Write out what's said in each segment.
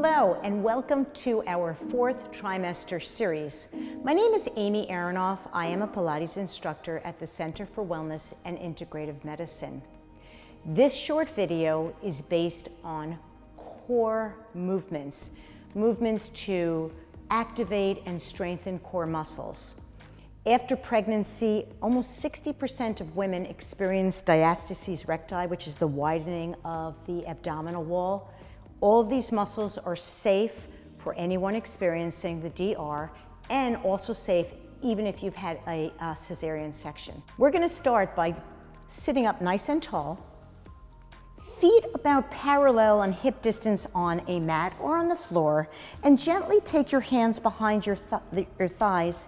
Hello and welcome to our fourth trimester series. My name is Amy Aranoff. I am a Pilates instructor at the Center for Wellness and Integrative Medicine. This short video is based on core movements, movements to activate and strengthen core muscles. After pregnancy, almost 60% of women experience diastasis recti, which is the widening of the abdominal wall. All of these muscles are safe for anyone experiencing the DR and also safe even if you've had a cesarean section. We're going to start by sitting up nice and tall, feet about parallel and hip distance on a mat or on the floor, and gently take your hands behind your thighs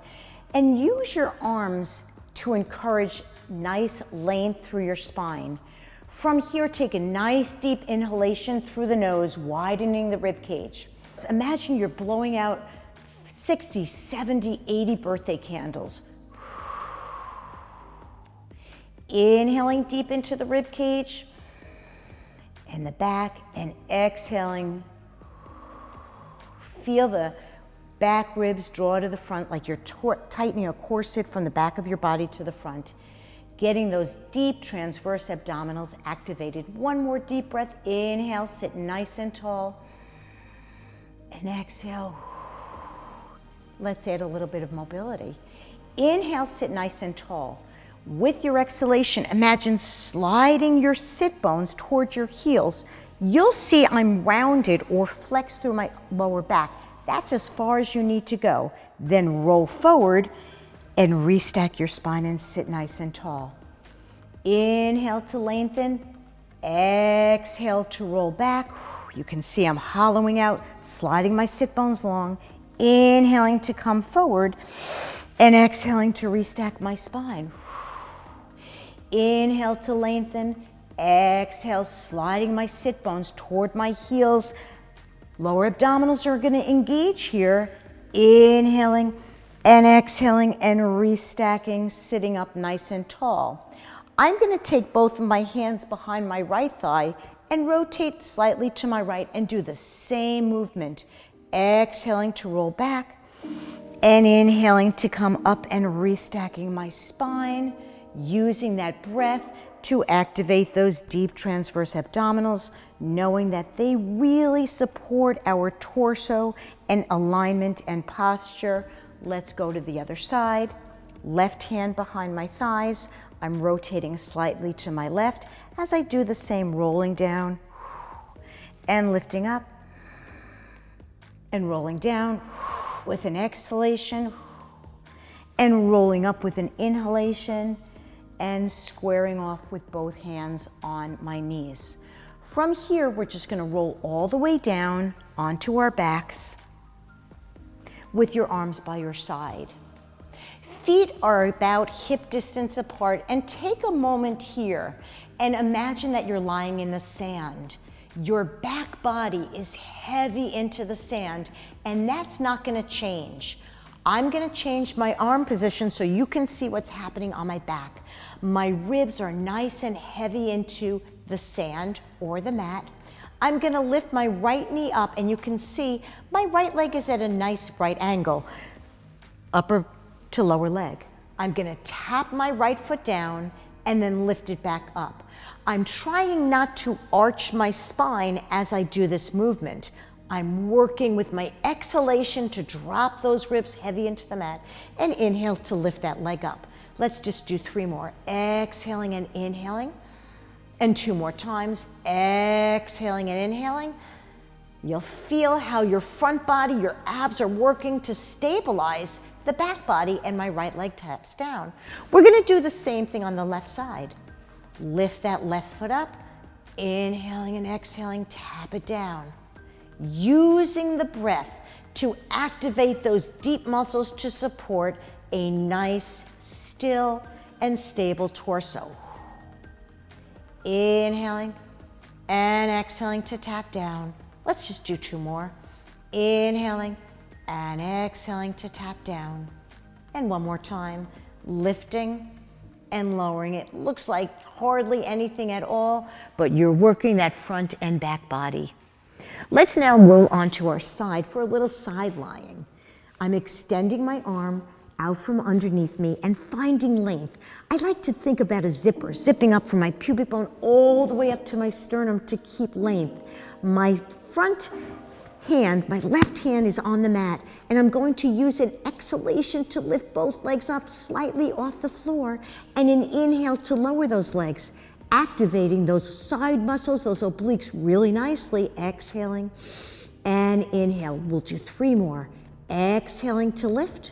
and use your arms to encourage nice length through your spine. From here, take a nice deep inhalation through the nose, widening the rib cage. Imagine you're blowing out 60, 70, 80 birthday candles. Inhaling deep into the rib cage and the back, and exhaling. Feel the back ribs draw to the front like you're tightening a corset from the back of your body to the front. Getting those deep transverse abdominals activated. One more deep breath. Inhale, sit nice and tall. And exhale. Let's add a little bit of mobility. Inhale, sit nice and tall. With your exhalation, imagine sliding your sit bones towards your heels. You'll see I'm rounded or flexed through my lower back. That's as far as you need to go. Then roll forward and restack your spine and sit nice and tall. Inhale to lengthen, exhale to roll back. You can see I'm hollowing out, sliding my sit bones long, inhaling to come forward, and exhaling to restack my spine. Inhale to lengthen, exhale, sliding my sit bones toward my heels. Lower abdominals are going to engage here. Inhaling and exhaling and restacking, sitting up nice and tall. I'm going to take both of my hands behind my right thigh and rotate slightly to my right and do the same movement. Exhaling to roll back and inhaling to come up and restacking my spine, using that breath to activate those deep transverse abdominals, knowing that they really support our torso and alignment and posture. Let's go to the other side. Left hand behind my thighs. I'm rotating slightly to my left as I do the same, rolling down and lifting up and rolling down with an exhalation and rolling up with an inhalation and squaring off with both hands on my knees. From here, we're just going to roll all the way down onto our backs with your arms by your side. Feet are about hip distance apart, and take a moment here and imagine that you're lying in the sand. Your back body is heavy into the sand, and that's not going to change. I'm going to change my arm position so you can see what's happening on my back. My ribs are nice and heavy into the sand or the mat. I'm going to lift my right knee up, and you can see my right leg is at a nice right angle, upper to lower leg. I'm going to tap my right foot down and then lift it back up. I'm trying not to arch my spine as I do this movement. I'm working with my exhalation to drop those ribs heavy into the mat and inhale to lift that leg up. Let's just do 3 more. Exhaling and inhaling. And 2 more times. Exhaling and inhaling. You'll feel how your front body, your abs are working to stabilize the back body, and my right leg taps down. We're going to do the same thing on the left side. Lift that left foot up. Inhaling and exhaling, tap it down. Using the breath to activate those deep muscles to support a nice, still, and stable torso. Inhaling and exhaling to tap down. Let's just do 2 more. Inhaling and exhaling to tap down. And 1 more time, lifting and lowering. It looks like hardly anything at all, but you're working that front and back body. Let's now roll onto our side for a little side lying. I'm extending my arm out from underneath me and finding length. I like to think about a zipper, zipping up from my pubic bone all the way up to my sternum to keep length. My front hand, my left hand is on the mat, and I'm going to use an exhalation to lift both legs up slightly off the floor, and an inhale to lower those legs, activating those side muscles, those obliques really nicely. Exhaling and inhale. We'll do 3 more. Exhaling to lift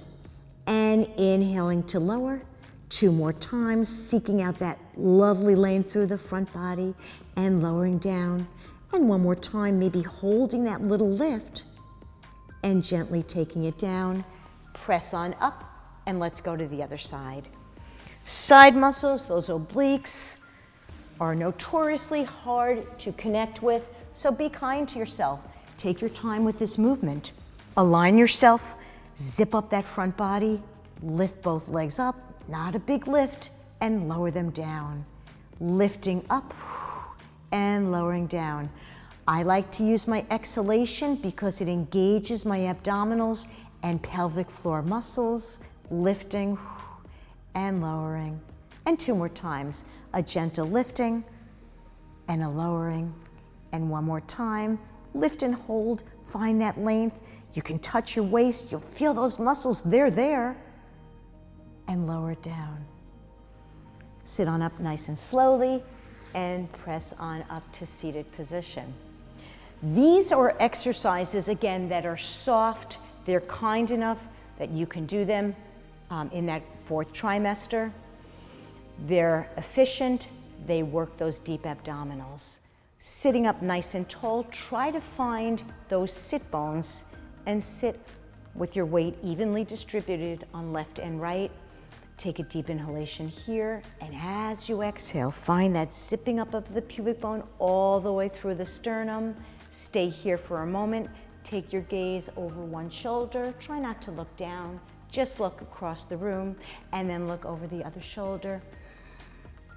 and inhaling to lower. 2 more times, seeking out that lovely length through the front body and lowering down. And 1 more time, maybe holding that little lift and gently taking it down. Press on up and let's go to the other side. Side muscles, those obliques, are notoriously hard to connect with, so be kind to yourself. Take your time with this movement. Align yourself, zip up that front body, lift both legs up, not a big lift, and lower them down. Lifting up and lowering down. I like to use my exhalation because it engages my abdominals and pelvic floor muscles, lifting and lowering. And 2 more times, a gentle lifting and a lowering. And 1 more time, lift and hold, find that length. You can touch your waist, you'll feel those muscles, they're there. And lower it down. Sit on up nice and slowly and press on up to seated position. These are exercises, again, that are soft. They're kind enough that you can do them in that 4th trimester. They're efficient. They work those deep abdominals. Sitting up nice and tall, try to find those sit bones and sit with your weight evenly distributed on left and right. Take a deep inhalation here, and as you exhale, find that zipping up of the pubic bone all the way through the sternum. Stay here for a moment. Take your gaze over one shoulder. Try not to look down. Just look across the room, and then look over the other shoulder.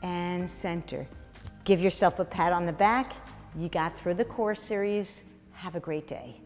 And center. Give yourself a pat on the back. You got through the core series. Have a great day.